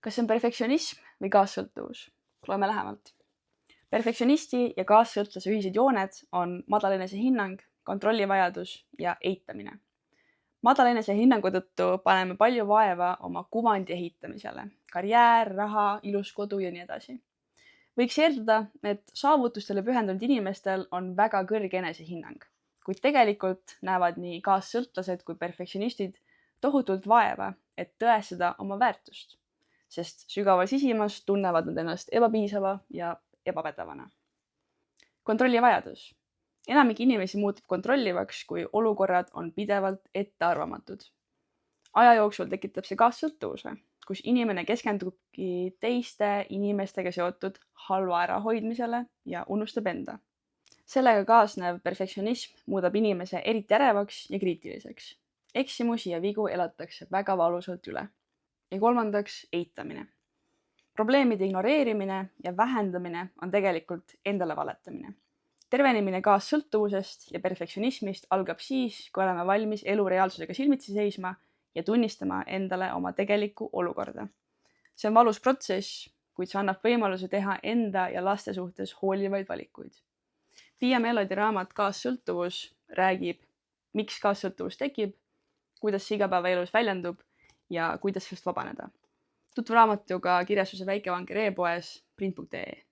Kas see on perfektsionism või kaassõltuvus? Loeme lähemalt. Perfektsionisti ja kaassõltlase ühised jooned on madal enesehinnang, kontrollivajadus ja eitamine. Madal enesehinnangu tõttu paneme palju vaeva oma kuvandi ehitamisele. Karjäär, raha, ilus kodu ja nii edasi. Võiks eeldada, et saavutustele pühendunud inimestel on väga kõrge enesehinnang, kuid tegelikult näevad nii kaassõltlased kui perfektsionistid tohutult vaeva, et tõestada oma väärtust, sest sügaval sisimas tunnevad nad ennast ebapiisava ja ebapädevana. Kontrollivajadus. Enamik inimesi muutub kontrollivaks, kui olukorrad on pidevalt ettearvamatud. Aja jooksul tekitab see kaassõltuvuse, kus inimene keskendubki teiste inimestega seotud halva ärahoidmisele ja unustab enda. Sellega kaasnev perfektsionism muudab inimese eriti ärevaks ja kriitiliseks. Eksimusi ja vigu elatakse väga valusalt üle. Ja kolmandaks, eitamine. Probleemide ignoreerimine ja vähendamine on tegelikult endale valetamine. Tervenemine kaassõltuvusest ja perfektsionismist algab siis, kui oleme valmis elu reaalsusega silmitsi seisma ja tunnistama endale oma tegelikku olukorda. See on valus protsess, kuid see annab võimaluse teha enda ja laste suhtes hoolivaid valikuid. Pia Melody raamat Kaassõltuvus räägib, miks kaassõltuvus tekib, kuidas see igapäevaelus väljendub ja kuidas sellest vabaneda. Tutvu raamatuga kirjastuse Väikevanker e-poes print.ee.